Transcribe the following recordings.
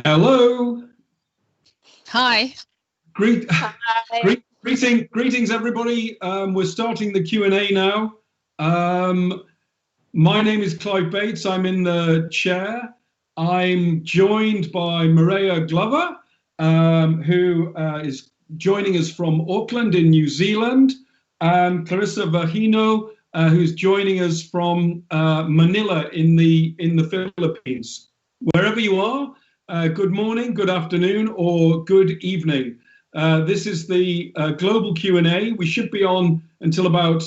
Hello. Hi. Hi. Greetings, everybody. We're starting the Q&A now. My name is Clive Bates. I'm in the chair. I'm joined by Maria Glover, who is joining us from Auckland in New Zealand, and Clarissa Vahino, who's joining us from Manila in the Philippines. Wherever you are, good morning, good afternoon, or good evening. This is the global Q&A. We should be on until about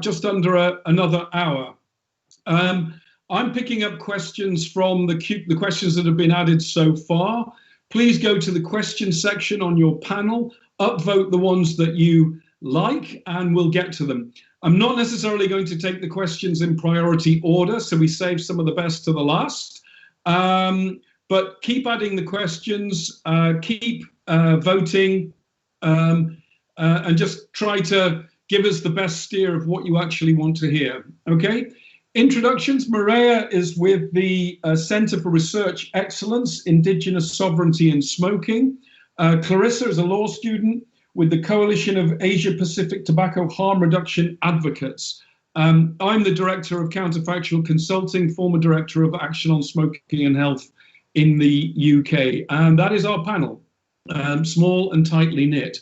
just under another hour. I'm picking up questions from the questions that have been added so far. Please go to the question section on your panel, upvote the ones that you like, and we'll get to them. I'm not necessarily going to take the questions in priority order, so we save some of the best to the last. But keep adding the questions, keep voting, and just try to give us the best steer of what you actually want to hear. Okay. Introductions. Maria is with the Centre for Research Excellence, Indigenous Sovereignty and Smoking. Clarissa is a law student with the Coalition of Asia Pacific Tobacco Harm Reduction Advocates. I'm the Director of Counterfactual Consulting, former Director of Action on Smoking and Health in the UK. And that is our panel, small and tightly knit.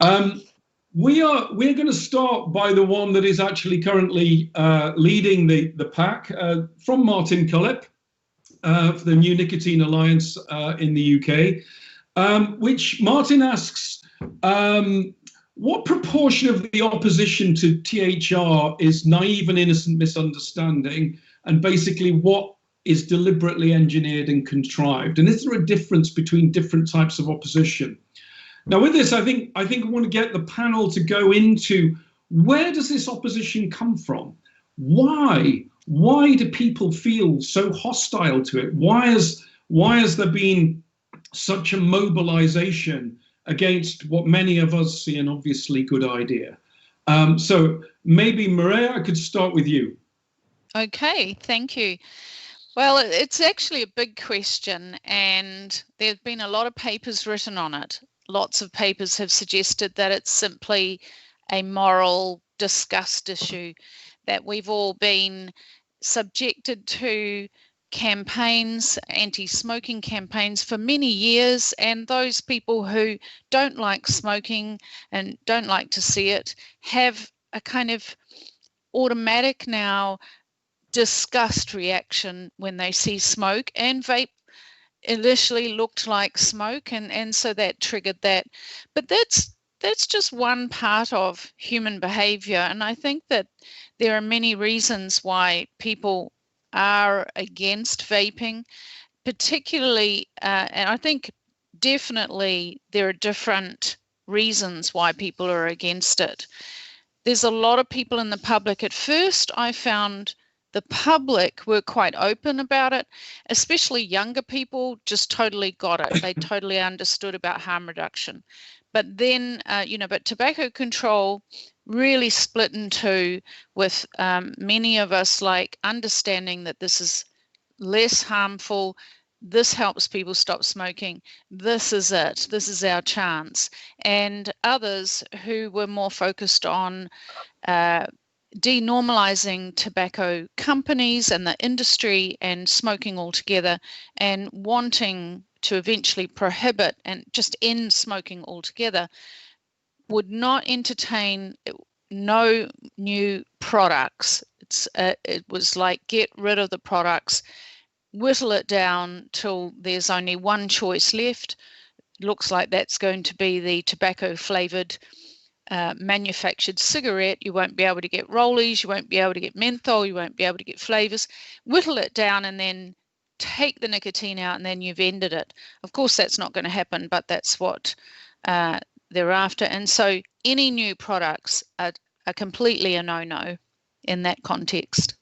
We're going to start by the one that is actually currently leading the pack, from Martin Cullip for the New Nicotine Alliance in the UK, which Martin asks, what proportion of the opposition to THR is naive and innocent misunderstanding, and basically what is deliberately engineered and contrived? And is there a difference between different types of opposition? Now, with this, I think I want to get the panel to go into, where does this opposition come from? Why do people feel so hostile to it? Why has there been such a mobilization against what many of us see an obviously good idea? So maybe, Maria, I could start with you. Okay, thank you. Well, it's actually a big question, and there's been a lot of papers written on it. Lots of papers have suggested that it's simply a moral disgust issue, that we've all been subjected to campaigns, anti-smoking campaigns for many years, and those people who don't like smoking and don't like to see it have a kind of automatic now disgust reaction when they see smoke, and vape initially looked like smoke, and so that triggered that. But that's just one part of human behavior, and I think that there are many reasons why people are against vaping, particularly, and I think definitely there are different reasons why people are against it. There's a lot of people in the public. At first, I found the public were quite open about it, especially younger people just totally got it. They totally understood about harm reduction. But then, but tobacco control really split in two, with many of us like understanding that this is less harmful. This helps people stop smoking. This is it. This is our chance. And others who were more focused on denormalizing tobacco companies and the industry and smoking altogether, and wanting to eventually prohibit and just end smoking altogether, would not entertain no new products. It was like, get rid of the products, whittle it down till there's only one choice left. Looks like that's going to be the tobacco flavored manufactured cigarette. You won't be able to get rollies, you won't be able to get menthol, you won't be able to get flavors. Whittle it down and then take the nicotine out, and then you've ended it. Of course, that's not going to happen, but that's what they're after. And so any new products are completely a no-no in that context.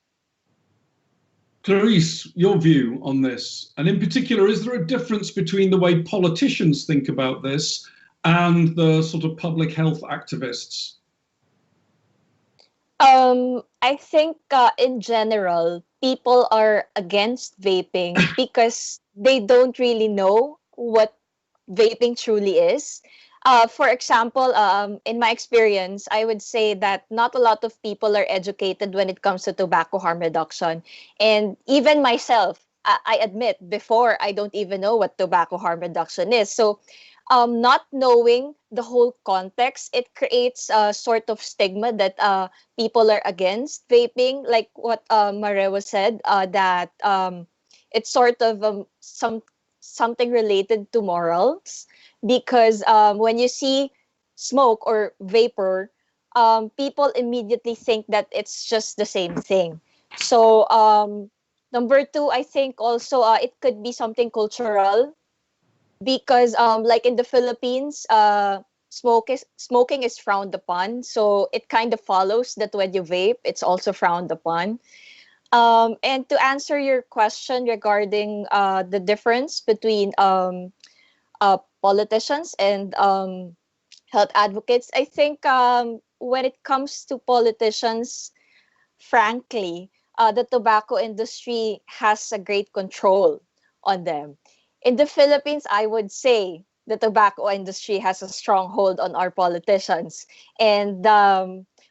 Clarice, your view on this, and in particular, is there a difference between the way politicians think about this and the sort of public health activists? I think in general, people are against vaping because they don't really know what vaping truly is. For example, in my experience, I would say that not a lot of people are educated when it comes to tobacco harm reduction. And even myself, I admit, before I don't even know what tobacco harm reduction is. So, not knowing the whole context, it creates a sort of stigma that people are against vaping, like what Marewa said, that it's sort of something related to morals, because when you see smoke or vapor, people immediately think that it's just the same thing. So number two, I think also it could be something cultural, because like in the Philippines, smoking is frowned upon, so it kind of follows that when you vape, it's also frowned upon. And to answer your question regarding the difference between politicians and health advocates, I think when it comes to politicians, frankly, the tobacco industry has a great control on them. In the Philippines, I would say the tobacco industry has a strong hold on our politicians. And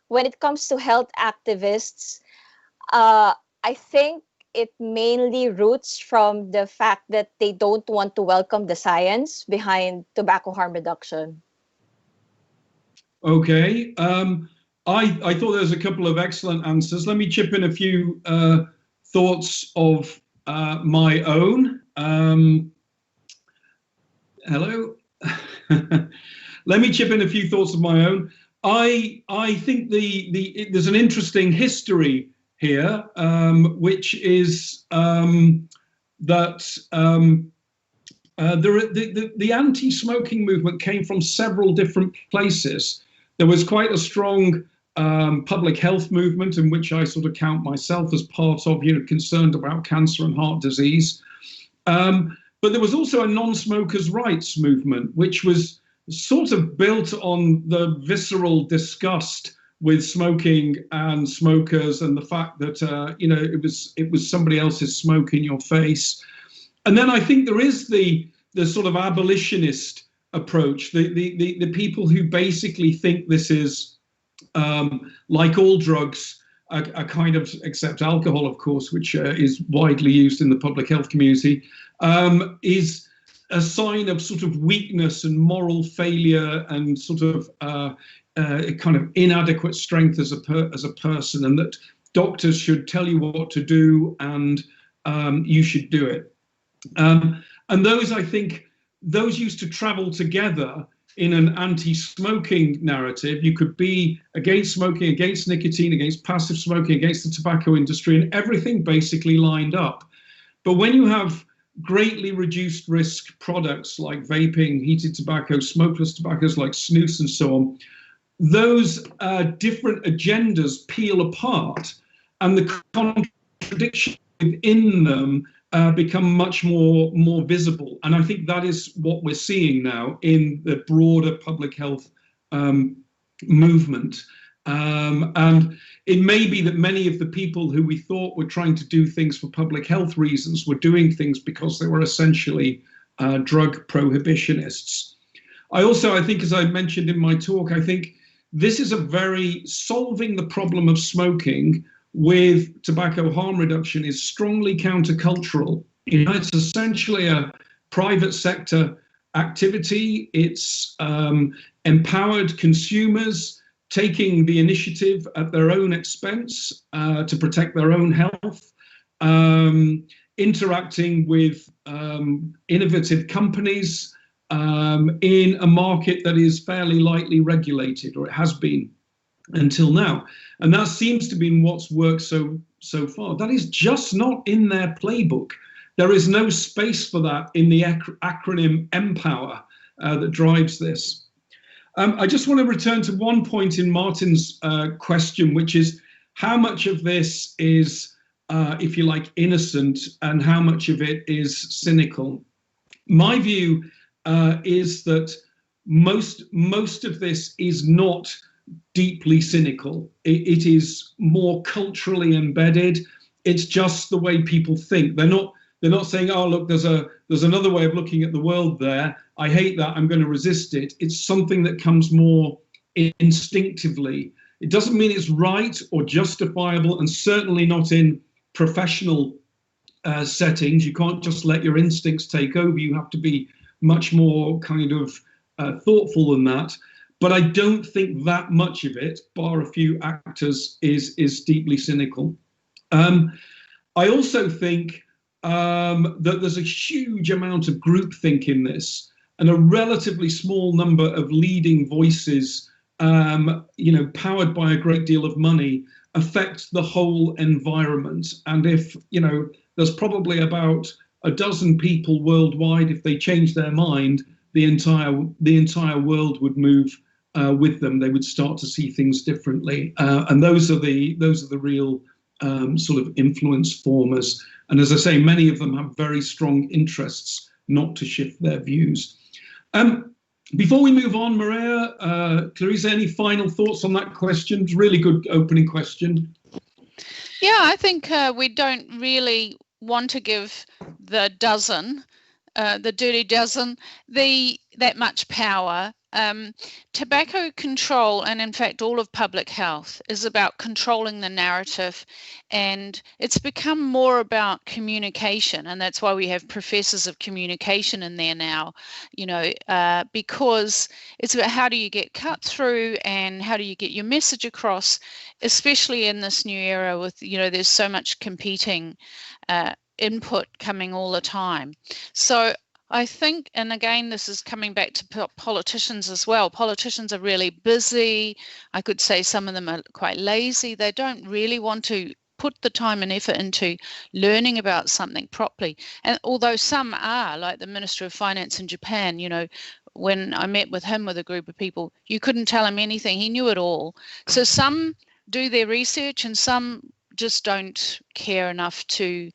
when it comes to health activists, uh, I think it mainly roots from the fact that they don't want to welcome the science behind tobacco harm reduction. Okay. I thought there was a couple of excellent answers. Let me chip in a few thoughts of my own. Hello. Let me chip in a few thoughts of my own. I think there's an interesting history here, which is that the anti-smoking movement came from several different places. There was quite a strong public health movement, in which I sort of count myself as part of, concerned about cancer and heart disease. But there was also a non-smokers' rights movement, which was sort of built on the visceral disgust with smoking and smokers, and the fact that it was somebody else's smoke in your face. And then I think there is the sort of abolitionist approach, the people who basically think this is like all drugs, a kind of, except alcohol, of course, which is widely used in the public health community, is a sign of sort of weakness and moral failure and sort of kind of inadequate strength as a person, and that doctors should tell you what to do and you should do it. And those, I think, those used to travel together in an anti-smoking narrative. You could be against smoking, against nicotine, against passive smoking, against the tobacco industry, and everything basically lined up. But when you have greatly reduced risk products like vaping, heated tobacco, smokeless tobaccos like snus and so on, those different agendas peel apart, and the contradiction within them become much more visible. And I think that is what we're seeing now in the broader public health movement. And it may be that many of the people who we thought were trying to do things for public health reasons were doing things because they were essentially drug prohibitionists. I think, as I mentioned in my talk, I think this is a very solving the problem of smoking with tobacco harm reduction is strongly countercultural. It's essentially a private sector activity. It's empowered consumers taking the initiative at their own expense to protect their own health, interacting with innovative companies in a market that is fairly lightly regulated, or it has been until now. And that seems to be what's worked so far. That is just not in their playbook. There is no space for that in the acronym Empower that drives this. I just want to return to one point in Martin's question, which is how much of this is, if you like, innocent, and how much of it is cynical. My view is that most of this is not deeply cynical. It is more culturally embedded. It's just the way people think. They're not saying, oh, look, there's another way of looking at the world there. I hate that. I'm going to resist it. It's something that comes more instinctively. It doesn't mean it's right or justifiable, and certainly not in professional settings. You can't just let your instincts take over. You have to be much more kind of thoughtful than that. But I don't think that much of it, bar a few actors, is deeply cynical. I also think that there's a huge amount of groupthink in this, and a relatively small number of leading voices, powered by a great deal of money, affect the whole environment. And if, there's probably about a dozen people worldwide, if they change their mind, the entire world would move with them. They would start to see things differently, and those are the real sort of influence formers. And as I say, many of them have very strong interests not to shift their views. Before we move on, Maria, Clarissa, any final thoughts on that question? It's a really good opening question. Yeah, I think we don't really want to give the dirty dozen, that much power. Tobacco control, and in fact all of public health, is about controlling the narrative, and it's become more about communication, and that's why we have professors of communication in there now, because it's about how do you get cut through and how do you get your message across, especially in this new era with, there's so much competing input coming all the time. So I think, and again, this is coming back to politicians as well. Politicians are really busy. I could say some of them are quite lazy. They don't really want to put the time and effort into learning about something properly. And although some are, like the Minister of Finance in Japan, when I met with him with a group of people, you couldn't tell him anything. He knew it all. So some do their research and some just don't care enough to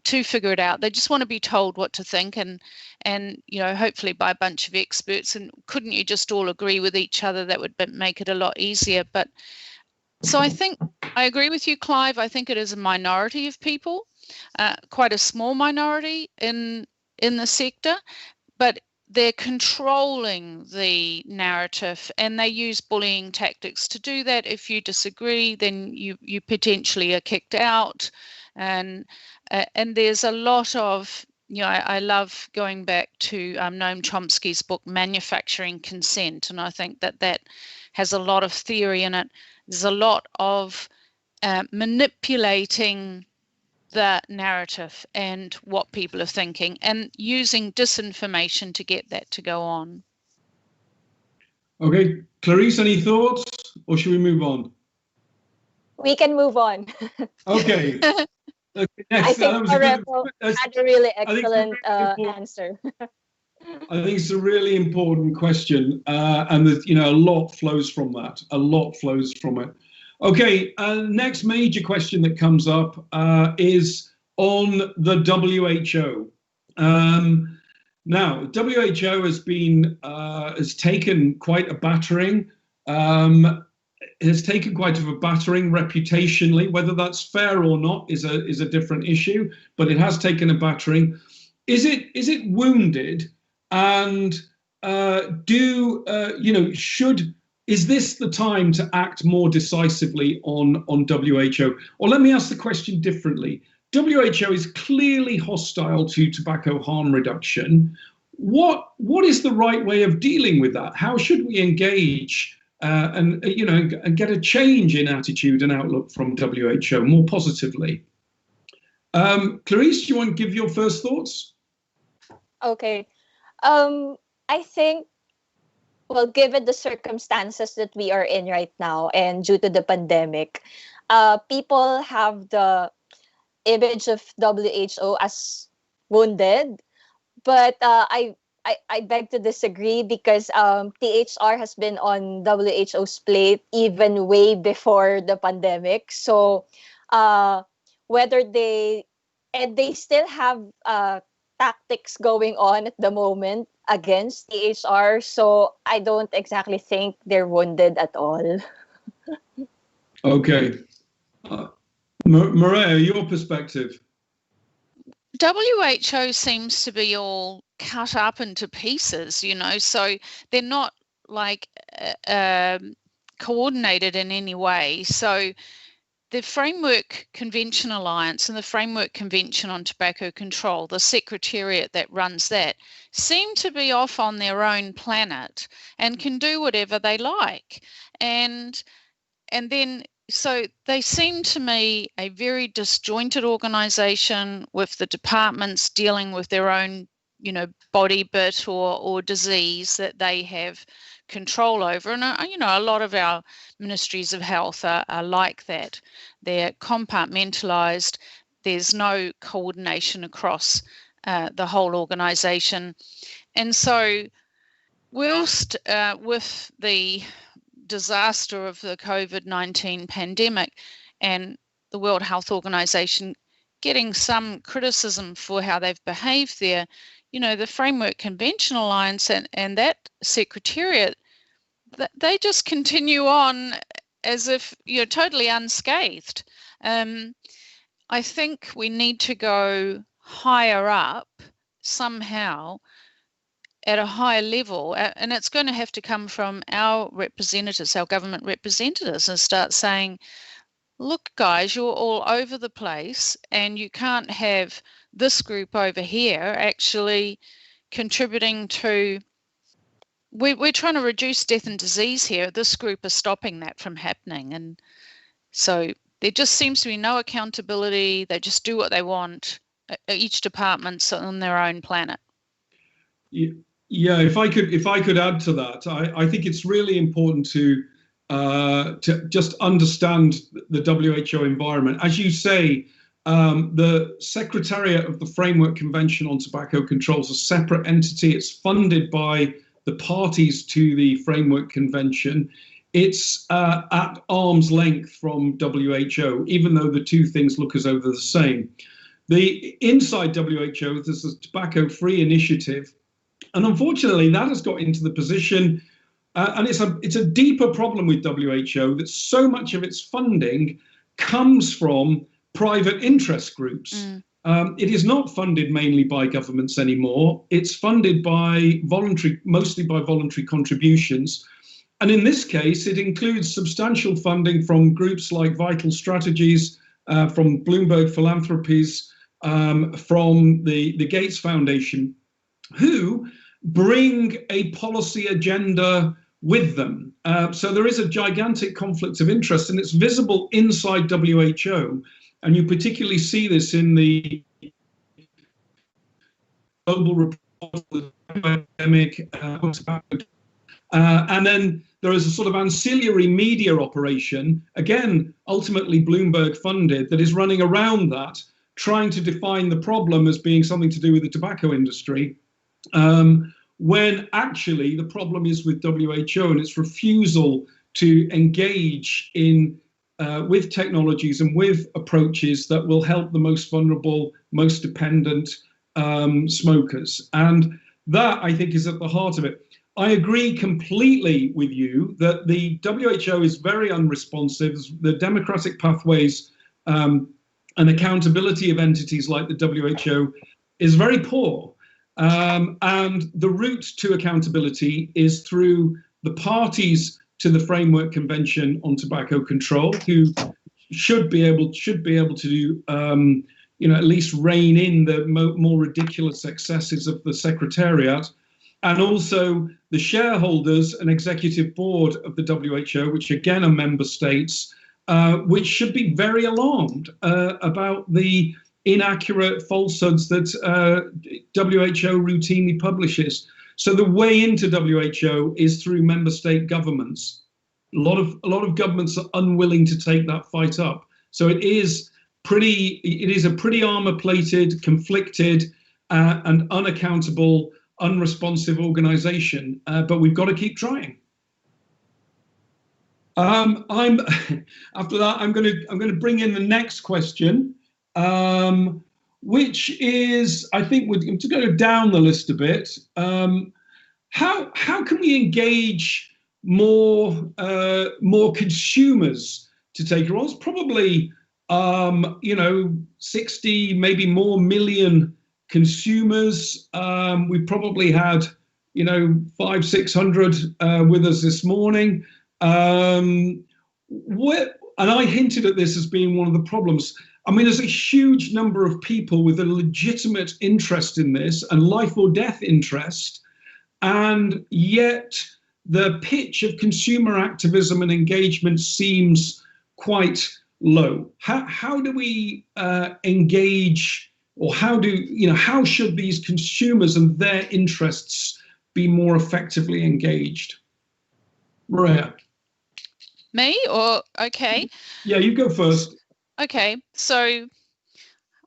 figure it out. They just want to be told what to think, and hopefully by a bunch of experts. And couldn't you just all agree with each other? That would make it a lot easier. But so I think I agree with you, Clive. I think it is a minority of people, quite a small minority in the sector, but they're controlling the narrative, and they use bullying tactics to do that. If you disagree, then you potentially are kicked out. And there's a lot of, I love going back to Noam Chomsky's book, Manufacturing Consent, and I think that has a lot of theory in it. There's a lot of manipulating the narrative and what people are thinking, and using disinformation to get that to go on. Okay, Clarice, any thoughts, or should we move on? We can move on. Okay. Okay, I think Lorenzo had a really excellent answer. I think it's a really important question, and a lot flows from that. A lot flows from it. Okay, next major question that comes up is on the WHO. Now, WHO has taken quite a battering. Has taken quite a battering reputationally. Whether that's fair or not is a different issue, but it has taken a battering. Is it wounded? And is this the time to act more decisively on WHO? Or let me ask the question differently. WHO is clearly hostile to tobacco harm reduction. What is the right way of dealing with that? How should we engage and get a change in attitude and outlook from WHO more positively? Clarice, do you want to give your first thoughts? Okay. I think, well, given the circumstances that we are in right now and due to the pandemic, people have the image of WHO as wounded, but I beg to disagree, because THR has been on WHO's plate even way before the pandemic. So whether they still have tactics going on at the moment against THR, so I don't exactly think they're wounded at all. Okay. Maria, your perspective. WHO seems to be all cut up into pieces, so they're not like coordinated in any way. So the Framework Convention Alliance and the Framework Convention on Tobacco Control, the secretariat that runs that, seem to be off on their own planet and can do whatever they like. And then, so they seem to me a very disjointed organisation, with the departments dealing with their own, body bit or disease that they have control over. And, a lot of our ministries of health are like that. They're compartmentalised. There's no coordination across the whole organisation. And so whilst with the disaster of the COVID-19 pandemic and the World Health Organization getting some criticism for how they've behaved there, the Framework Convention Alliance and that secretariat, they just continue on as if you're totally unscathed. I think we need to go higher up somehow, at a higher level, and it's going to have to come from our representatives, our government representatives, and start saying, look, guys, you're all over the place, and you can't have this group over here actually contributing to, we're trying to reduce death and disease here. This group is stopping that from happening. And so there just seems to be no accountability. They just do what they want. Each department's on their own planet. Yeah, if I could add to that, I think it's really important to just understand the WHO environment. As you say, the Secretariat of the Framework Convention on Tobacco Control is a separate entity. It's funded by the parties to the Framework Convention. It's at arm's length from WHO, even though the two things look as though they're the same. Inside WHO, there's a tobacco-free initiative. And unfortunately, that has got into the position, and it's a deeper problem with WHO, that so much of its funding comes from private interest groups. It is not funded mainly by governments anymore. It's funded by mostly by voluntary contributions. And in this case, it includes substantial funding from groups like Vital Strategies, from Bloomberg Philanthropies, from the Gates Foundation, who bring a policy agenda with them. So there is a gigantic conflict of interest, and it's visible inside WHO. And you particularly see this in the global report on the pandemic. And then there is a sort of ancillary media operation, again, ultimately Bloomberg funded, that is running around that, trying to define the problem as being something to do with the tobacco industry. When actually the problem is with WHO and its refusal to engage in with technologies and with approaches that will help the most vulnerable, most dependent smokers. And that, I think, is at the heart of it. I agree completely with you that the WHO is very unresponsive. The democratic pathways and accountability of entities like the WHO is very poor. And the route to accountability is through the parties to the Framework Convention on Tobacco Control, who should be able to do, at least rein in the more ridiculous excesses of the Secretariat, and also the shareholders and executive board of the WHO, which again are member states, which should be very alarmed about the inaccurate falsehoods that WHO routinely publishes. So the way into WHO is through member state governments. A lot of governments are unwilling to take that fight up. So it is a pretty armor-plated, conflicted, and unaccountable, unresponsive organization. But we've got to keep trying. After that, I'm going to bring in the next question. Which is, I think, to go down the list a bit. How can we engage more consumers to take roles? Probably you know, 60, maybe more million consumers. We probably had, you know, 500, 600 with us this morning. And I hinted at this as being one of the problems. I mean, there's a huge number of people with a legitimate interest in this and life or death interest, and yet the pitch of consumer activism and engagement seems quite low. How do we engage, or how should these consumers and their interests be more effectively engaged? Maria. Me or okay? Yeah, you go first. Okay, so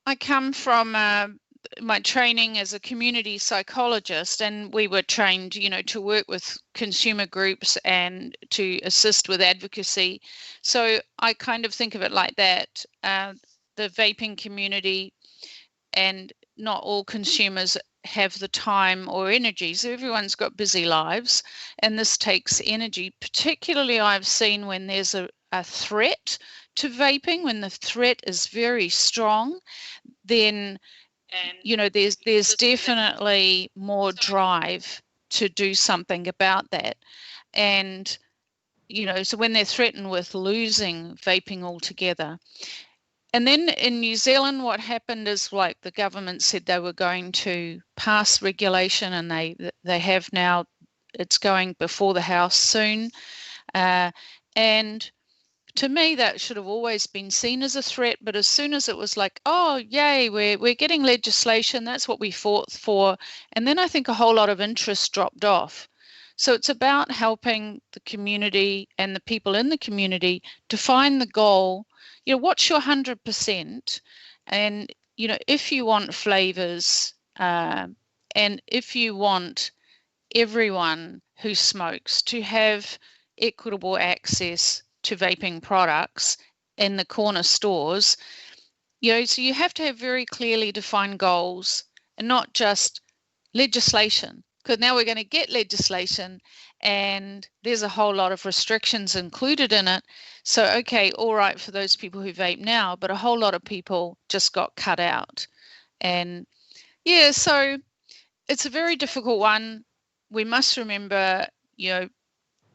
I come from my training as a community psychologist, and we were trained, you know, to work with consumer groups and to assist with advocacy. So I kind of think of it like that. The vaping community, and not all consumers have the time or energy. So everyone's got busy lives, and this takes energy. Particularly, I've seen when there's a threat to vaping, when the threat is very strong, then you know there's definitely more drive to do something about that. And you know, so when they're threatened with losing vaping altogether. And then in New Zealand, what happened is, like, the government said they were going to pass regulation, and they have now. It's going before the House soon, and to me, that should have always been seen as a threat. But as soon as it was like, oh, yay, we're getting legislation, that's what we fought for. And then I think a whole lot of interest dropped off. So it's about helping the community and the people in the community to find the goal. You know, what's your 100%? And, you know, if you want flavors, and if you want everyone who smokes to have equitable access to vaping products in the corner stores, you know, so you have to have very clearly defined goals and not just legislation, because now we're going to get legislation and there's a whole lot of restrictions included in it. So, okay, all right for those people who vape now, but a whole lot of people just got cut out. And yeah, so it's a very difficult one. We must remember, you know,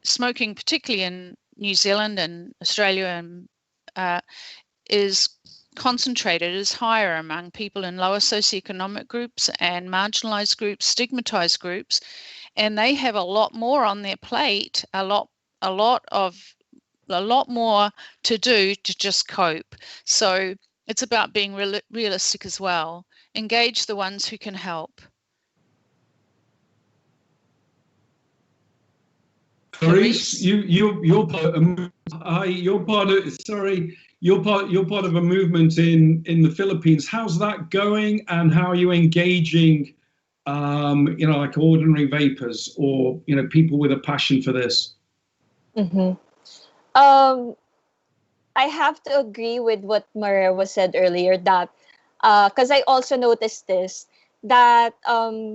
smoking, particularly in New Zealand and Australia, and is concentrated, is higher among people in lower socioeconomic groups and marginalised groups, stigmatised groups, and they have a lot more on their plate, a lot more to do to just cope. So it's about being realistic as well. Engage the ones who can help. Clarice, you're part of a movement in the Philippines. How's that going, and how are you engaging, you know, like ordinary vapors, or, you know, people with a passion for this? Mm-hmm. I have to agree with what Maria was said earlier, that because I also noticed this, that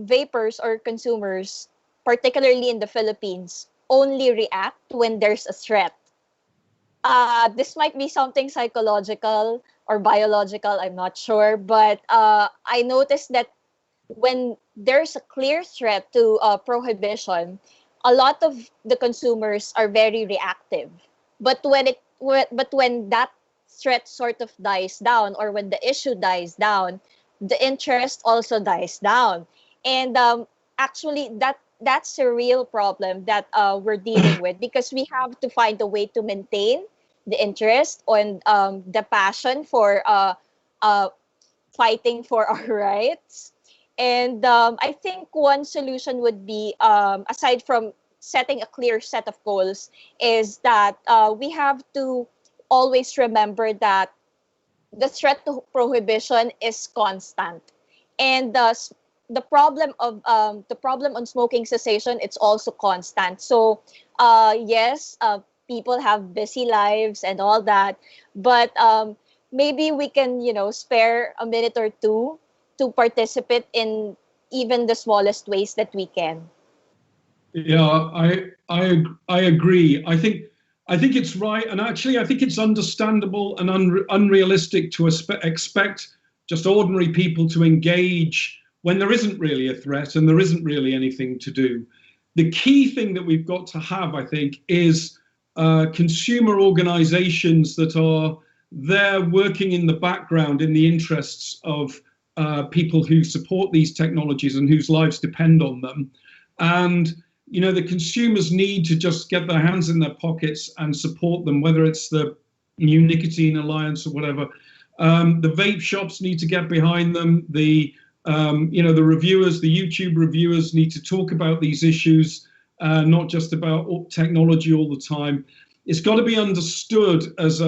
vapors or consumers, particularly in the Philippines, only react when there's a threat. This might be something psychological or biological, I'm not sure, but I noticed that when there's a clear threat to prohibition, a lot of the consumers are very reactive. But when that threat sort of dies down, or when the issue dies down, the interest also dies down. And actually, that's a real problem that we're dealing with, because we have to find a way to maintain the interest and the passion for fighting for our rights. And I think one solution would be, aside from setting a clear set of goals, is that we have to always remember that the threat to prohibition is constant. And the problem on smoking cessation, it's also constant. So yes, people have busy lives and all that, but maybe we can, you know, spare a minute or two to participate in even the smallest ways that we can. Yeah, I agree. I think I think it's right, and actually I think it's understandable and unrealistic to expect just ordinary people to engage when there isn't really a threat and there isn't really anything to do. The key thing that we've got to have, I think, is consumer organizations that are there working in the background in the interests of people who support these technologies and whose lives depend on them. And you know, the consumers need to just get their hands in their pockets and support them, whether it's the new Nicotine Alliance or whatever. The vape shops need to get behind them. The the reviewers, the YouTube reviewers need to talk about these issues, not just about technology all the time. It's got to be understood as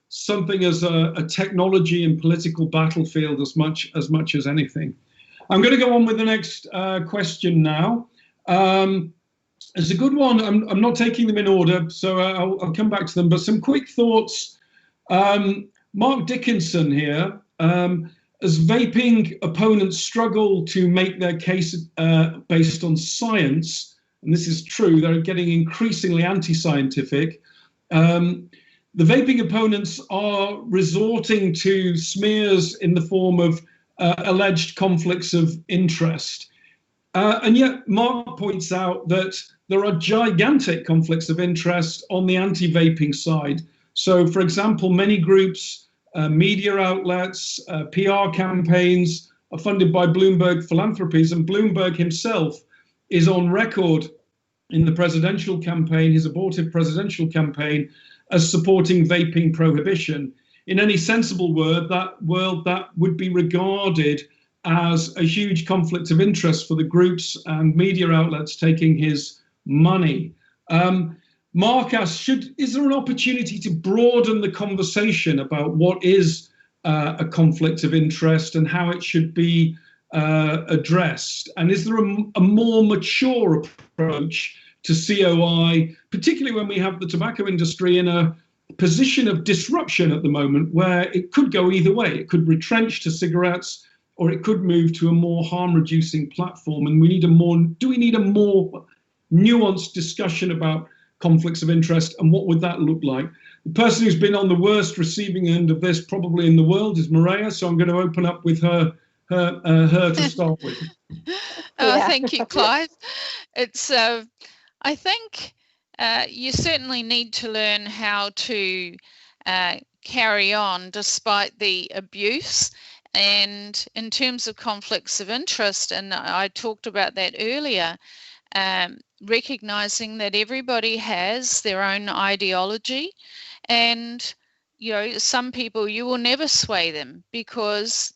something as a technology and political battlefield as much as anything. I'm going to go on with the next question now. It's a good one. I'm not taking them in order, so I'll come back to them. But some quick thoughts. Mark Dickinson here. As vaping opponents struggle to make their case based on science, and this is true, they're getting increasingly anti-scientific. The vaping opponents are resorting to smears in the form of alleged conflicts of interest. And yet Mark points out that there are gigantic conflicts of interest on the anti-vaping side. So, for example, many groups, media outlets, PR campaigns are funded by Bloomberg Philanthropies, and Bloomberg himself is on record in the presidential campaign, his abortive presidential campaign, as supporting vaping prohibition. In any sensible world, that would be regarded as a huge conflict of interest for the groups and media outlets taking his money. Mark asks, is there an opportunity to broaden the conversation about what is a conflict of interest and how it should be addressed? And is there a more mature approach to COI, particularly when we have the tobacco industry in a position of disruption at the moment, where it could go either way? It could retrench to cigarettes, or it could move to a more harm-reducing platform. And do we need a more nuanced discussion about conflicts of interest, and what would that look like? The person who's been on the worst receiving end of this probably in the world is Maria, so I'm going to open up with her to start with. Thank you, Clive. It's I think you certainly need to learn how to carry on despite the abuse. And in terms of conflicts of interest, and I talked about that earlier, recognizing that everybody has their own ideology, and some people, you will never sway them because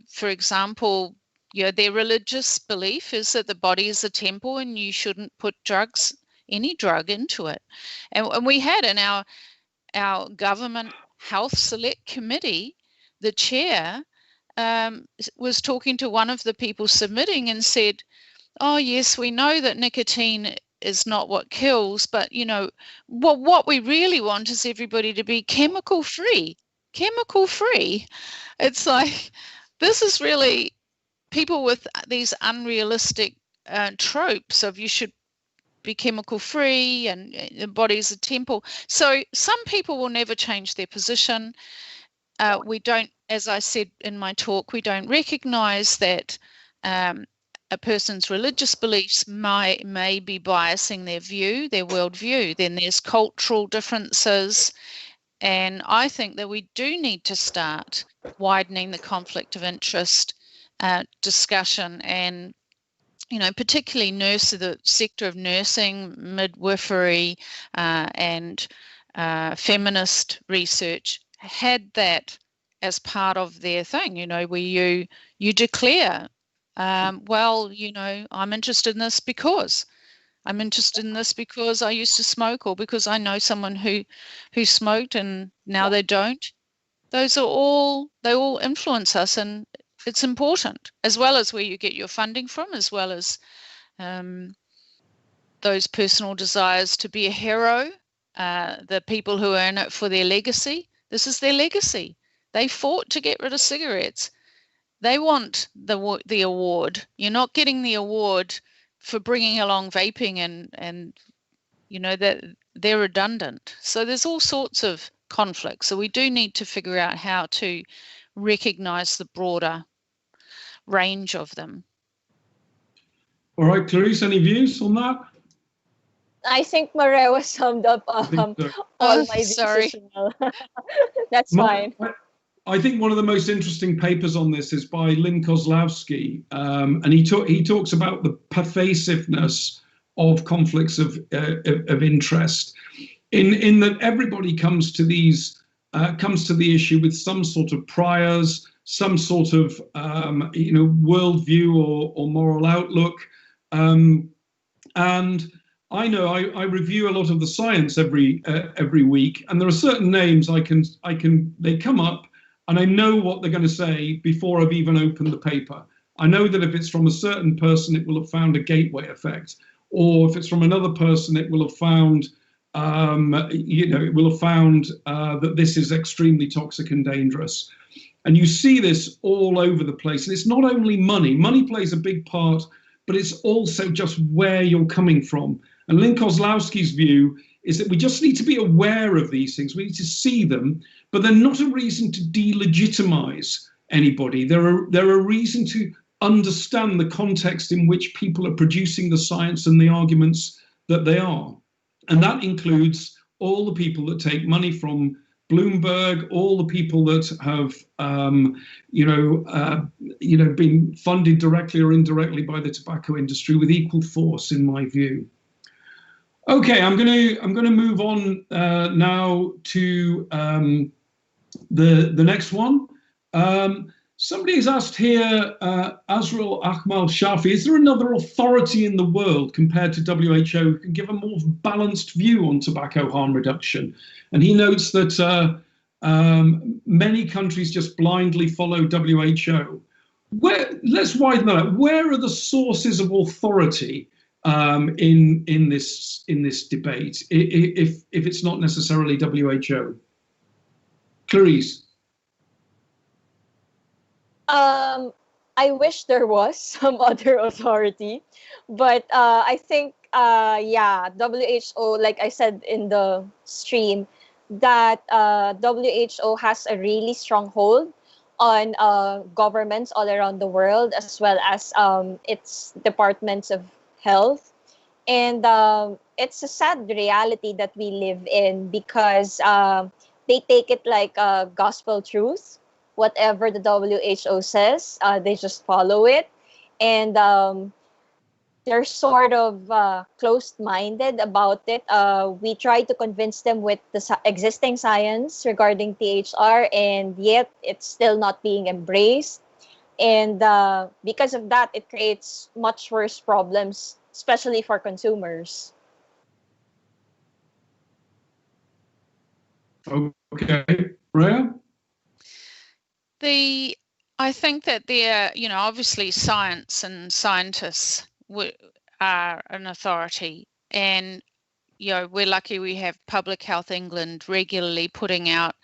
for example, their religious belief is that the body is a temple and you shouldn't put any drug into it. And we had in our government health select committee, the chair was talking to one of the people submitting and said, oh yes, we know that nicotine is not what kills, but what we really want is everybody to be chemical free. It's like, this is really people with these unrealistic tropes of you should be chemical free and the body's a temple. So some people will never change their position. We don't, as I said in my talk, we don't recognize that a person's religious beliefs may be biasing their worldview. Then there's cultural differences. And I think that we do need to start widening the conflict of interest discussion, and particularly the sector of nursing, midwifery, and feminist research had that as part of their thing, where you declare, I'm interested in this because I used to smoke, or because I know someone who smoked and now they don't. They all influence us, and it's important, as well as where you get your funding from, as well as those personal desires to be a hero, the people who are in it for their legacy. This is their legacy. They fought to get rid of cigarettes. They want the award. You're not getting the award for bringing along vaping and that they're redundant. So there's all sorts of conflicts. So we do need to figure out how to recognise the broader range of them. All right, Clarice, any views on that? I think Marewa summed up all my views as well. That's fine. I think one of the most interesting papers on this is by Lynn Kozlowski, and he talks about the pervasiveness of conflicts of interest, in that everybody comes to the issue with some sort of priors, some sort of worldview or moral outlook, and I know I review a lot of the science every week, and there are certain names they come up, and I know what they're going to say before I've even opened the paper. I know that if it's from a certain person, it will have found a gateway effect, or if it's from another person, it will have found that this is extremely toxic and dangerous. And you see this all over the place. And it's not only money. Money plays a big part, but it's also just where you're coming from. And Lynn Kozlowski's view is that we just need to be aware of these things. We need to see them, but they're not a reason to delegitimize anybody. They're a reason to understand the context in which people are producing the science and the arguments that they are. And that includes all the people that take money from Bloomberg, all the people that have, been funded directly or indirectly by the tobacco industry with equal force, in my view. Okay, I'm going to move on now to the next one. Somebody has asked here, Azrael Ahmal Shafi, is there another authority in the world compared to WHO who can give a more balanced view on tobacco harm reduction? And he notes that many countries just blindly follow WHO. Let's widen that out. Where are the sources of authority in this debate, if it's not necessarily WHO? Clarice. I wish there was some other authority, but I think, WHO, like I said in the stream, that WHO has a really strong hold on governments all around the world, as well as its departments of health. And it's a sad reality that we live in, because they take it like a gospel truth. Whatever the WHO says, they just follow it. And they're sort of closed-minded about it. We try to convince them with the existing science regarding THR, and yet it's still not being embraced. And because of that, it creates much worse problems, especially for consumers. Okay, Rhea? I think that obviously science and scientists are an authority, and we're lucky we have Public Health England regularly putting out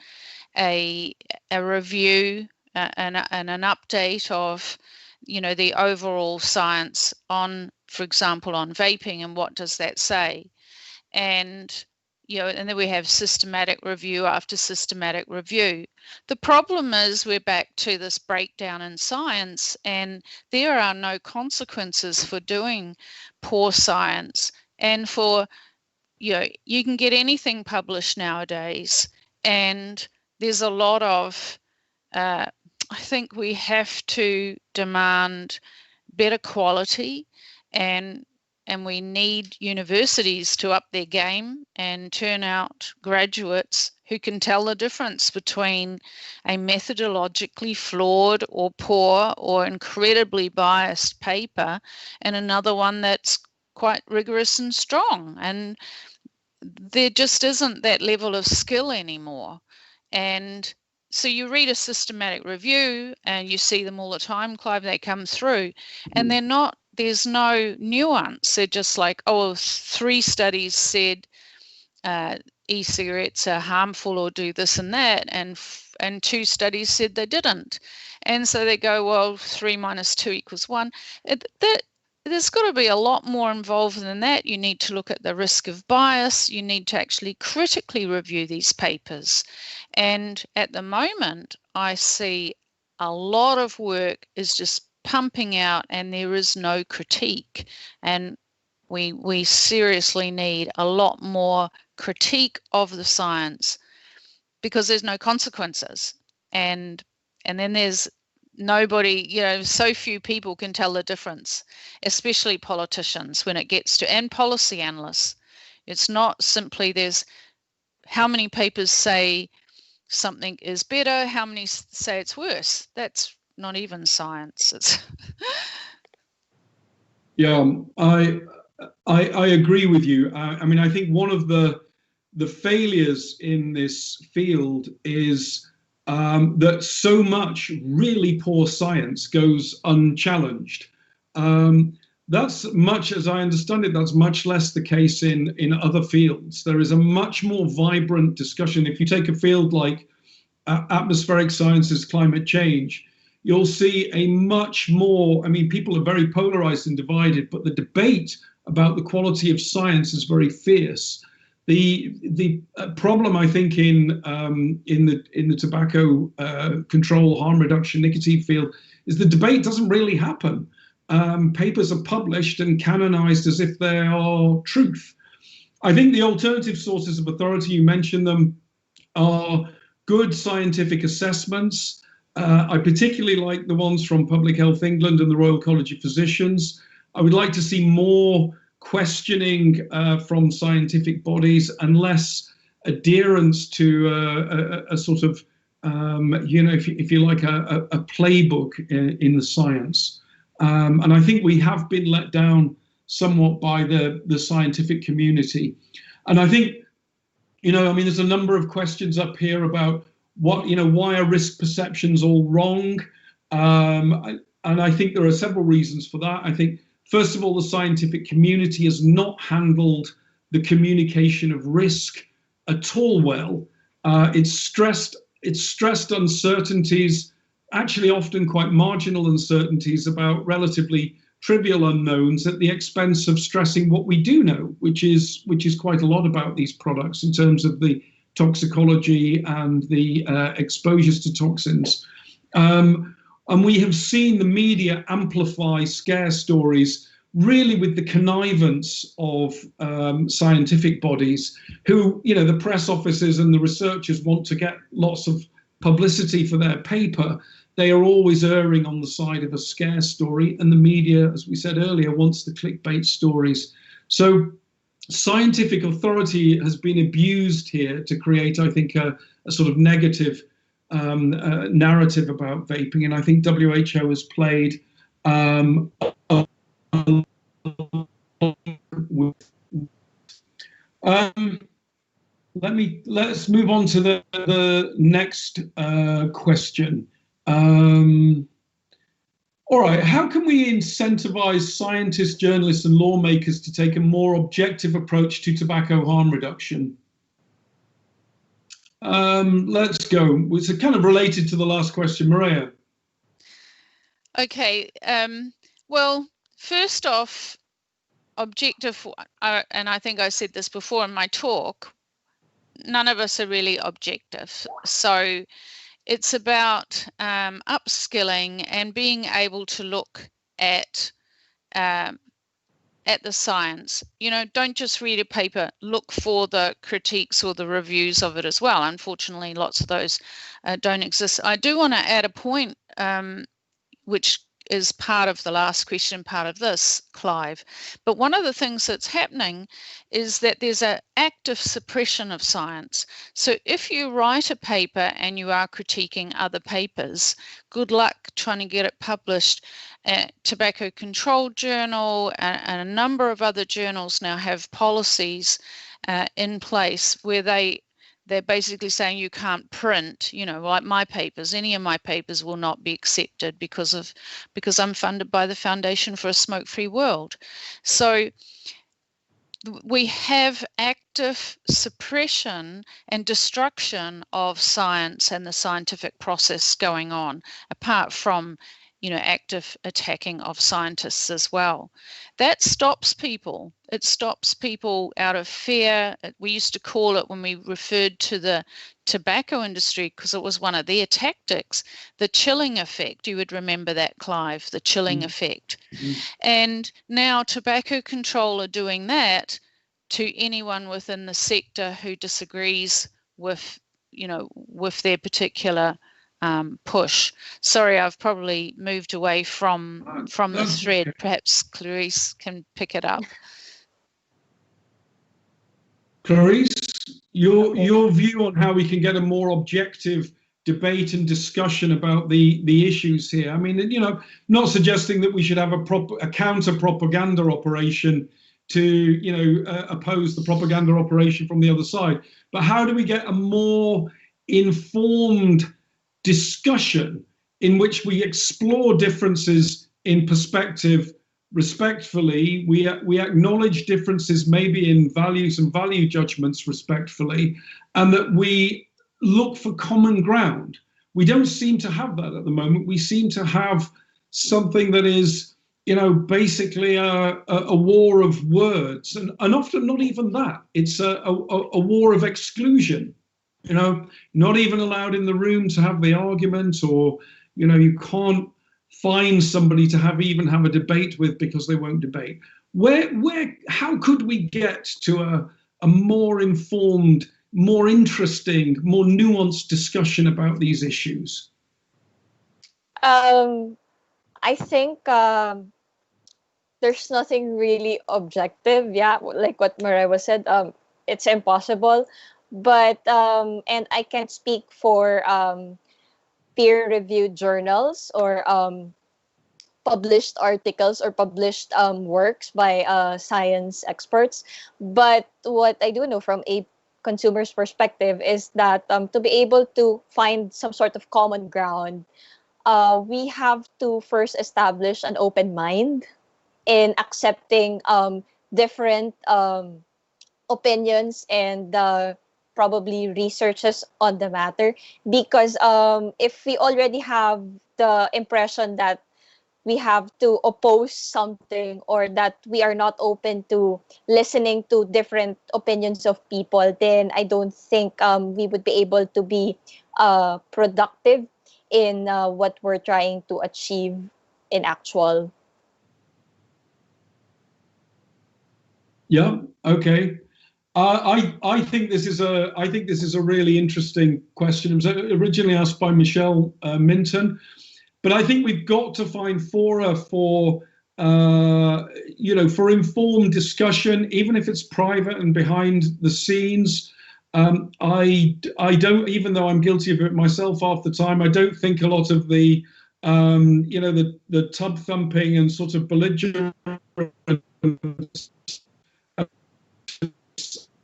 a review and an update of the overall science on, for example, on vaping, and what does that say. And and then we have systematic review after systematic review. The problem is we're back to this breakdown in science, and there are no consequences for doing poor science. And for, you can get anything published nowadays, and there's a lot of, I think we have to demand better quality, and we need universities to up their game and turn out graduates who can tell the difference between a methodologically flawed or poor or incredibly biased paper and another one that's quite rigorous and strong. And there just isn't that level of skill anymore. And so you read a systematic review and you see them all the time, Clive, they come through, and there's no nuance. They're just like, 3 studies said e-cigarettes are harmful or do this and that, and 2 studies said they didn't. And so they go, 3 minus 2 equals 1. there's got to be a lot more involved than that. You need to look at the risk of bias. You need to actually critically review these papers. And at the moment, I see a lot of work is just pumping out and there is no critique. And we seriously need a lot more critique of the science, because there's no consequences. And then there's nobody, so few people can tell the difference, especially politicians when it gets to, and policy analysts. It's not simply there's how many papers say something is better, how many say it's worse. That's not even science. It's Yeah, I agree with you. I mean, I think one of the failures in this field is that so much really poor science goes unchallenged. That's much, as I understand it, that's much less the case in other fields. There is a much more vibrant discussion. If you take a field like atmospheric sciences, climate change, you'll see a much more, I mean, people are very polarized and divided, but the debate about the quality of science is very fierce. The problem, I think, in the tobacco control, harm reduction, nicotine field is the debate doesn't really happen. Papers are published and canonized as if they are truth. I think the alternative sources of authority, you mentioned them, are good scientific assessments. I particularly like the ones from Public Health England and the Royal College of Physicians. I would like to see more questioning from scientific bodies and less adherence to a sort of, if you like, a playbook in the science. And I think we have been let down somewhat by the scientific community. And I think, I mean, there's a number of questions up here about why are risk perceptions all wrong? And I think there are several reasons for that. I think, first of all, the scientific community has not handled the communication of risk at all well. It's stressed uncertainties, actually often quite marginal uncertainties about relatively trivial unknowns at the expense of stressing what we do know, which is quite a lot about these products in terms of the toxicology and the exposures to toxins. And we have seen the media amplify scare stories really with the connivance of scientific bodies who, the press offices and the researchers want to get lots of publicity for their paper. They are always erring on the side of a scare story, and the media, as we said earlier, wants the clickbait stories. So scientific authority has been abused here to create, I think, a sort of negative narrative about vaping, and I think WHO has played let's move on to the next question. All right, how can we incentivize scientists, journalists, and lawmakers to take a more objective approach to tobacco harm reduction? Let's go. It's kind of related to the last question, Maria. Okay. Well, first off, objective, and I think I said this before in my talk, none of us are really objective. So it's about upskilling and being able to look at the science. Don't just read a paper, look for the critiques or the reviews of it as well. Unfortunately, lots of those don't exist. I do want to add a point which is part of the last question, part of this, Clive. But one of the things that's happening is that there's an active suppression of science. So if you write a paper and you are critiquing other papers, good luck trying to get it published. Tobacco Control Journal and a number of other journals now have policies in place where they're basically saying you can't print, like my papers. Any of my papers will not be accepted because I'm funded by the Foundation for a Smoke-Free World. So we have active suppression and destruction of science and the scientific process going on, apart from, active attacking of scientists as well. That stops people. It stops people out of fear. We used to call it, when we referred to the tobacco industry, because it was one of their tactics, the chilling effect. You would remember that, Clive, the chilling effect. And now tobacco control are doing that to anyone within the sector who disagrees with, with their particular push. Sorry, I've probably moved away from the thread. Perhaps Clarice can pick it up. Clarice, your view on how we can get a more objective debate and discussion about the issues here. I mean, not suggesting that we should have a counter propaganda operation to oppose the propaganda operation from the other side, but how do we get a more informed discussion in which we explore differences in perspective respectfully, we acknowledge differences maybe in values and value judgments respectfully, and that we look for common ground? We don't seem to have that at the moment. We seem to have something that is, basically a war of words, and often not even that. It's a war of exclusion. Not even allowed in the room to have the argument, or you can't find somebody to even have a debate with because they won't debate. How could we get to a more informed, more interesting, more nuanced discussion about these issues? I think there's nothing really objective. Yeah, like what Marewa said, it's impossible. But and I can't speak for peer-reviewed journals or published articles or published works by science experts. But what I do know from a consumer's perspective is that to be able to find some sort of common ground, we have to first establish an open mind in accepting different opinions and probably researches on the matter. Because if we already have the impression that we have to oppose something, or that we are not open to listening to different opinions of people, then I don't think we would be able to be productive in what we're trying to achieve in actual. Yeah. Okay. I think this is a really interesting question. It was originally asked by Michelle Minton, but I think we've got to find fora for for informed discussion, even if it's private and behind the scenes. I don't, even though I'm guilty of it myself half the time, I don't think a lot of the the tub thumping and sort of belligerent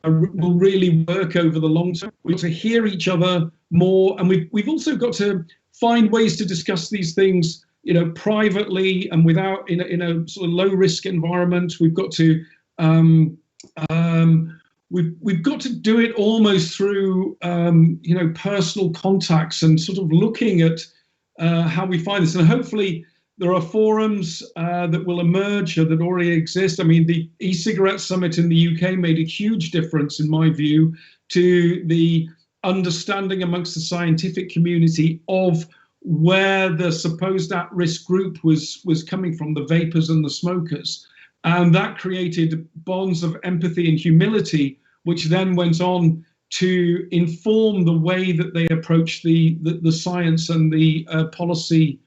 will really work over the long term. We've got to hear each other more, and we've also got to find ways to discuss these things, privately and without in a sort of low risk environment. We've got to we've got to do it almost through personal contacts and sort of looking at how we find this. And hopefully there are forums that will emerge or that already exist. I mean, the e-cigarette summit in the UK made a huge difference, in my view, to the understanding amongst the scientific community of where the supposed at-risk group was coming from, the vapors and the smokers. And that created bonds of empathy and humility, which then went on to inform the way that they approach the science and the policy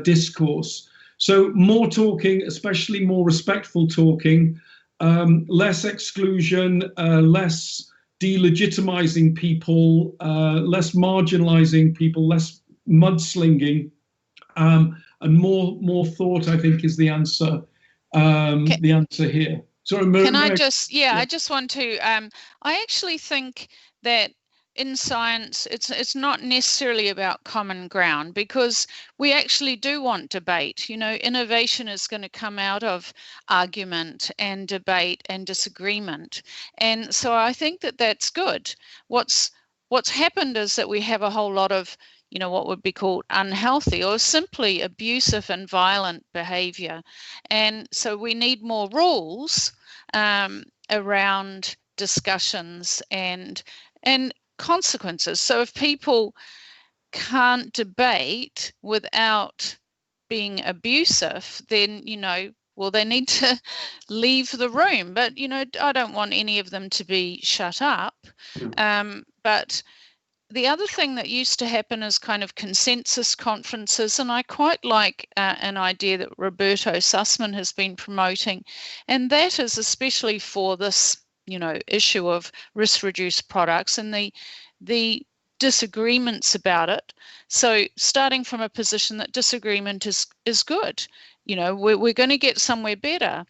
discourse. So more talking, especially more respectful talking, less exclusion, less delegitimizing people, less marginalizing people, less mudslinging, and more thought, I think, is the answer. The answer here. Sorry, can I just, I just want to, I actually think that in science, it's not necessarily about common ground, because we actually do want debate. Innovation is going to come out of argument and debate and disagreement. And so I think that that's good. What's happened is that we have a whole lot of, what would be called unhealthy or simply abusive and violent behavior. And so we need more rules around discussions and consequences. So if people can't debate without being abusive, then, well, they need to leave the room. But, I don't want any of them to be shut up. But the other thing that used to happen is kind of consensus conferences, and I quite like an idea that Roberto Sussman has been promoting, and that is especially for this, issue of risk-reduced products and the disagreements about it. So starting from a position that disagreement is good, we're going to get somewhere better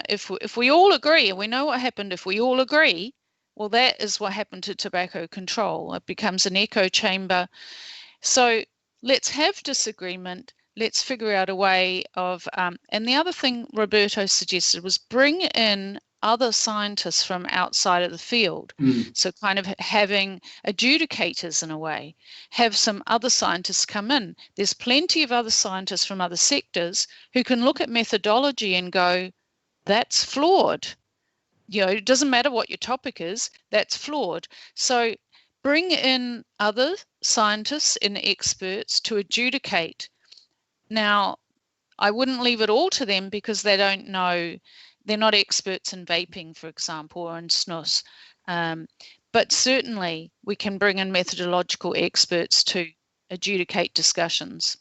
if we all agree, and we know what happened if we all agree. Well, that is what happened to tobacco control. It becomes an echo chamber. So let's have disagreement. Let's figure out a way of, and the other thing Roberto suggested was bring in other scientists from outside of the field. So kind of having adjudicators in a way, have some other scientists come in. There's plenty of other scientists from other sectors who can look at methodology and go, that's flawed. It doesn't matter what your topic is, that's flawed. So bring in other scientists and experts to adjudicate. Now, I wouldn't leave it all to them because they don't know, they're not experts in vaping, for example, or in snus. But certainly we can bring in methodological experts to adjudicate discussions.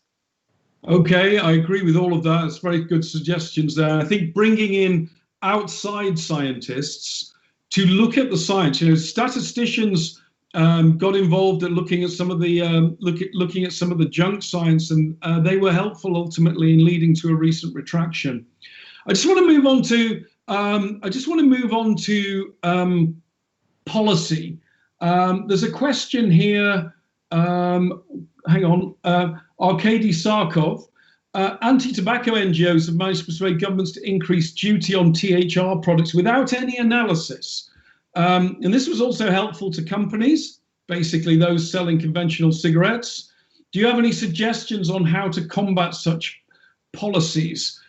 Okay, I agree with all of that. It's very good suggestions there. I think bringing in outside scientists to look at the science. Statisticians got involved at looking at some of the looking at some of the junk science, and they were helpful ultimately in leading to a recent retraction. I just want to move on to policy. There's a question here. Hang on, Arkady Sarkov. Anti-tobacco NGOs have managed to persuade governments to increase duty on THR products without any analysis. And this was also helpful to companies, basically those selling conventional cigarettes. Do you have any suggestions on how to combat such policies?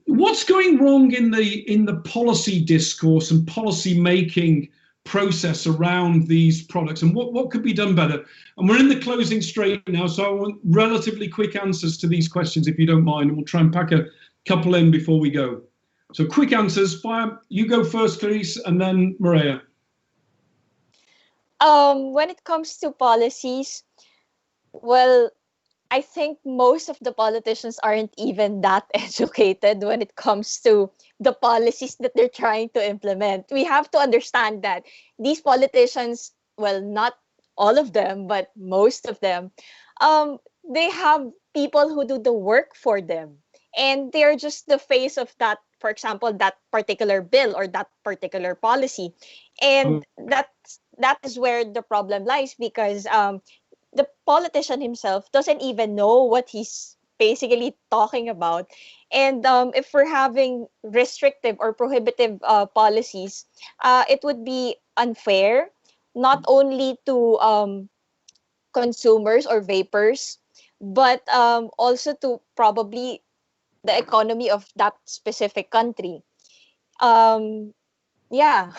What's going wrong in the policy discourse and policy making process around these products, and what could be done better? And we're in the closing straight now, so I want relatively quick answers to these questions, if you don't mind, and we'll try and pack a couple in before we go. So quick answers. Fire, you go first, Clarice, and then Maria. When it comes to policies, well, I think most of the politicians aren't even that educated when it comes to the policies that they're trying to implement. We have to understand that these politicians, well, not all of them, but most of them, they have people who do the work for them. And they're just the face of that, for example, that particular bill or that particular policy. And that is where the problem lies, because the politician himself doesn't even know what he's basically talking about. And if we're having restrictive or prohibitive policies, it would be unfair, not only to consumers or vapers, but also to probably the economy of that specific country. Yeah.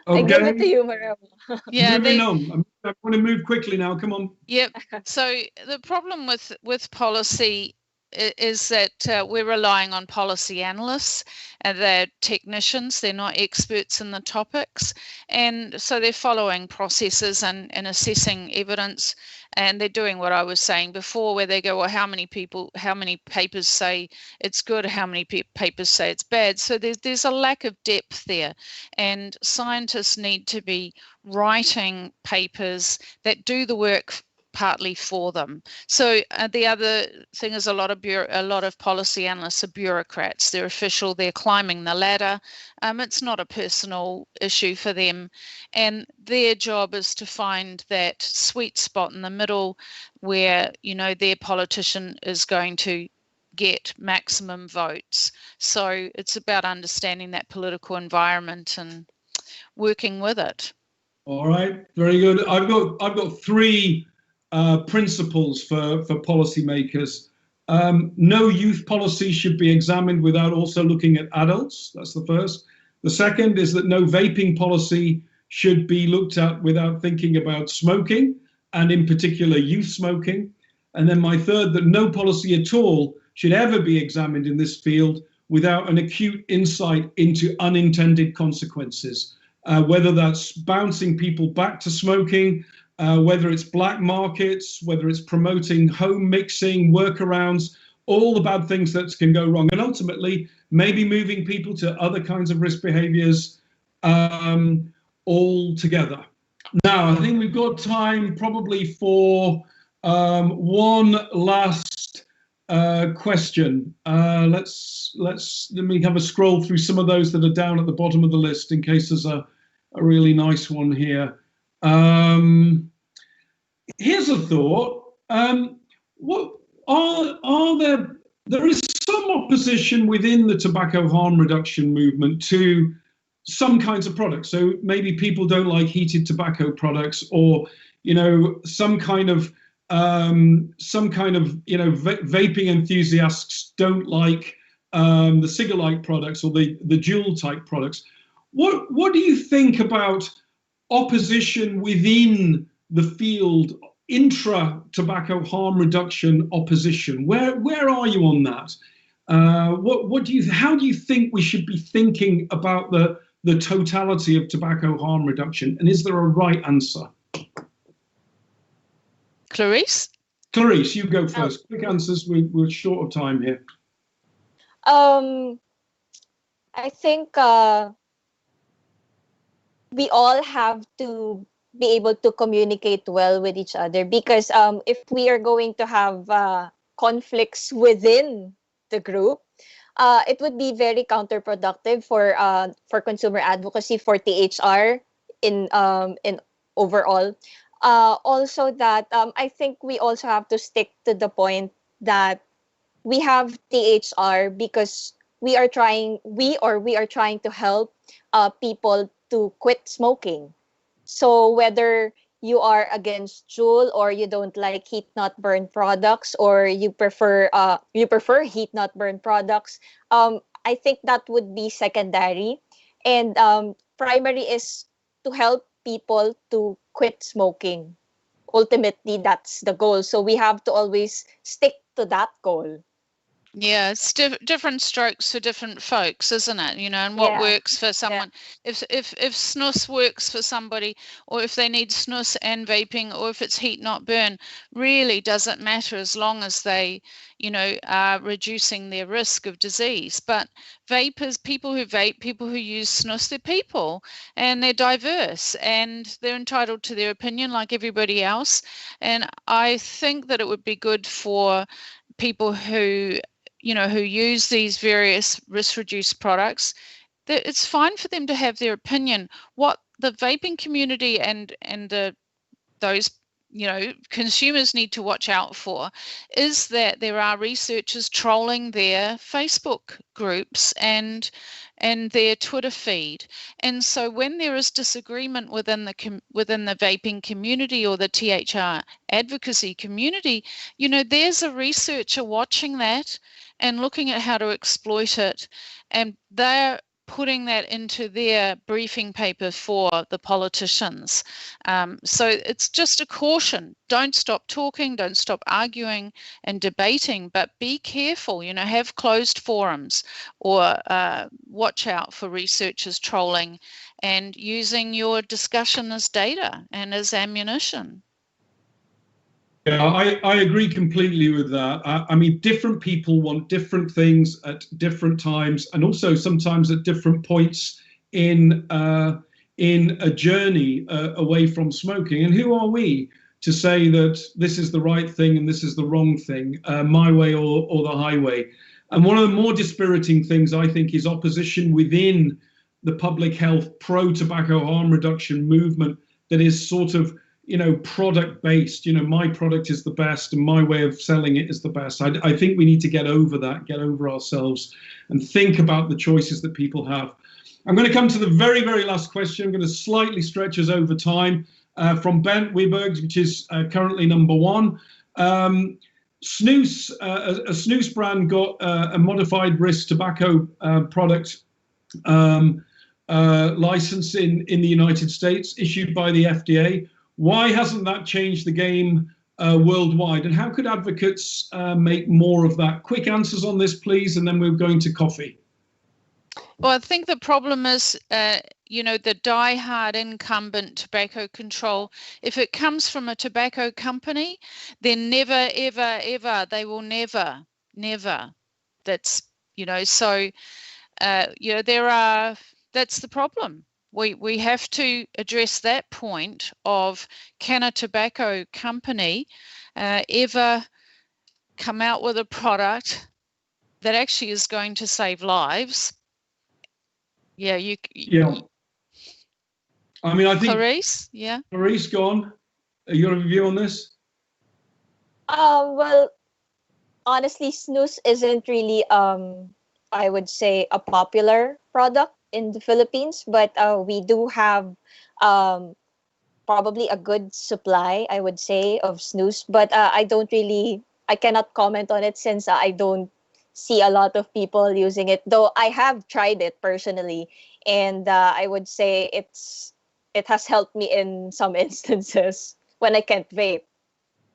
I give it to you, Maria. Yeah, moving on. I want to move quickly now. Come on. Yep. So the problem with policy is that we're relying on policy analysts, and they're technicians, they're not experts in the topics, and so they're following processes and assessing evidence, and they're doing what I was saying before, where they go, well, how many papers say it's good, how many papers say it's bad? So there's a lack of depth there, and scientists need to be writing papers that do the work partly for them. So the other thing is a lot of policy analysts are bureaucrats. They're official, they're climbing the ladder. It's not a personal issue for them, and their job is to find that sweet spot in the middle where, their politician is going to get maximum votes. So it's about understanding that political environment and working with it. All right, very good. I've got three principles for policymakers. No youth policy should be examined without also looking at adults. That's the first. The second is that no vaping policy should be looked at without thinking about smoking, and in particular youth smoking. And then my third, that no policy at all should ever be examined in this field without an acute insight into unintended consequences, whether that's bouncing people back to smoking, whether it's black markets, whether it's promoting home mixing, workarounds, all the bad things that can go wrong, and ultimately maybe moving people to other kinds of risk behaviors altogether. Now, I think we've got time probably for one last question. Let me have a scroll through some of those that are down at the bottom of the list in case there's a really nice one here. Here's a thought. What are there is some opposition within the tobacco harm reduction movement to some kinds of products. So maybe people don't like heated tobacco products, or some kind of vaping enthusiasts don't like the cigarette products or the dual type products. What do you think about opposition within the field, intra tobacco harm reduction opposition? Where are you on that? How do you think we should be thinking about the totality of tobacco harm reduction, and is there a right answer? Clarice, you go first. Quick answers. We're short of time here. I think we all have to be able to communicate well with each other, because if we are going to have conflicts within the group, it would be very counterproductive for consumer advocacy, for THR in overall. Also, that I think we also have to stick to the point that we have THR because we are trying to help people to quit smoking. So whether you are against Juul, or you don't like heat not burn products, or you prefer heat not burn products, I think that would be secondary, and primary is to help people to quit smoking. Ultimately, that's the goal. So we have to always stick to that goal. Yeah, it's different strokes for different folks, isn't it? And what works for someone. Yeah. If snus works for somebody, or if they need snus and vaping, or if it's heat not burn, really doesn't matter as long as they, are reducing their risk of disease. But vapers, people who vape, people who use snus, they're people, and they're diverse, and they're entitled to their opinion like everybody else. And I think that it would be good for people who use these various risk-reduced products, that it's fine for them to have their opinion. What the vaping community and those consumers need to watch out for is that there are researchers trolling their Facebook groups and their Twitter feed. And so when there is disagreement within the vaping community or the THR advocacy community, there's a researcher watching that and looking at how to exploit it, and they're putting that into their briefing paper for the politicians. So it's just a caution. Don't stop talking, don't stop arguing and debating, but be careful, have closed forums, or watch out for researchers trolling and using your discussion as data and as ammunition. Yeah, I agree completely with that. I mean, different people want different things at different times, and also sometimes at different points in a journey away from smoking. And who are we to say that this is the right thing and this is the wrong thing, my way or the highway? And one of the more dispiriting things, I think, is opposition within the public health pro-tobacco harm reduction movement that is sort of product based. My product is the best and my way of selling it is the best. I think we need to get over that, get over ourselves, and think about the choices that people have. I'm going to come to the very, very last question. I'm going to slightly stretch us over time. from Bent Webergs, which is currently #1. Snus, a snus brand got a modified risk tobacco product license in the United States, issued by the FDA. Why hasn't that changed the game worldwide? And how could advocates make more of that? Quick answers on this, please, and then we're going to coffee. Well, I think the problem is, you know, the die-hard incumbent tobacco control. If it comes from a tobacco company, then never, ever, ever, they will never. That's, you know, so, you know, that's the problem. We have to address that point of, can a tobacco company ever come out with a product that actually is going to save lives? Yeah, yeah. I mean, I think Clarice, yeah. Clarice, go on. You got a view on this? Well, honestly, snus isn't really, I would say, a popular product in the Philippines, but we do have probably a good supply, I would say, of snus. But I cannot comment on it since I don't see a lot of people using it, though I have tried it personally, and I would say it has helped me in some instances when I can't vape.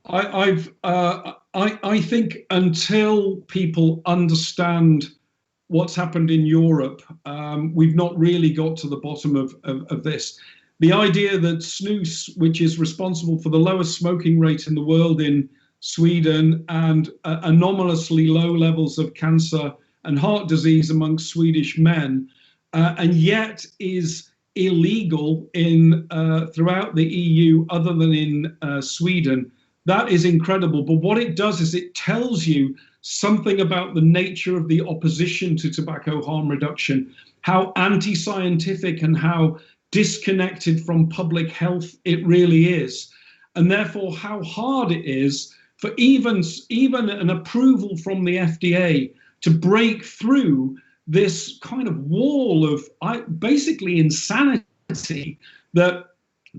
I think until people understand what's happened in Europe, we've not really got to the bottom of this. The idea that snus, which is responsible for the lowest smoking rate in the world in Sweden and anomalously low levels of cancer and heart disease amongst Swedish men, and yet is illegal in throughout the EU other than in Sweden. That is incredible. But what it does is it tells you something about the nature of the opposition to tobacco harm reduction, how anti-scientific and how disconnected from public health it really is, and therefore how hard it is for even an approval from the FDA to break through this kind of wall of basically insanity that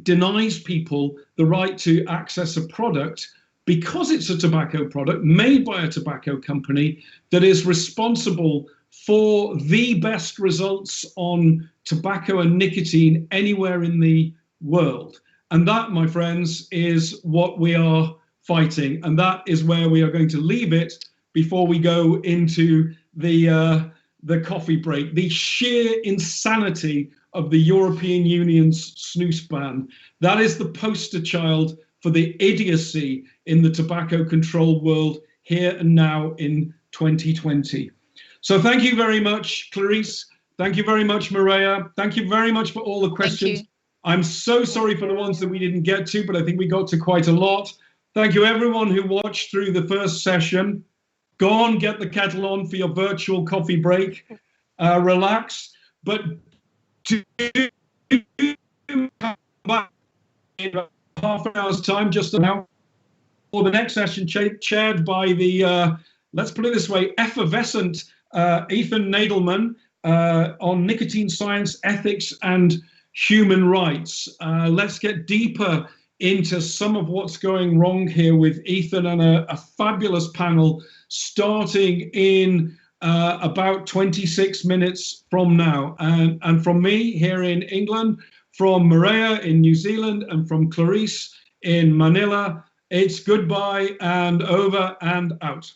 denies people the right to access a product because it's a tobacco product made by a tobacco company that is responsible for the best results on tobacco and nicotine anywhere in the world. And that, my friends, is what we are fighting. And that is where we are going to leave it before we go into the coffee break. The sheer insanity of the European Union's snus ban. That is the poster child for the idiocy in the tobacco control world here and now in 2020. So thank you very much, Clarice. Thank you very much, Maria. Thank you very much for all the questions. I'm so sorry for the ones that we didn't get to, but I think we got to quite a lot. Thank you everyone who watched through the first session. Go on, get the kettle on for your virtual coffee break. Relax. But to come back in half an hour's time, just now, for the next session, chaired by the, let's put it this way, effervescent Ethan Nadelman on nicotine science, ethics, and human rights. Let's get deeper into some of what's going wrong here with Ethan and a fabulous panel starting in about 26 minutes from now. And from me here in England, from Maria in New Zealand, and from Clarice in Manila, it's goodbye and over and out.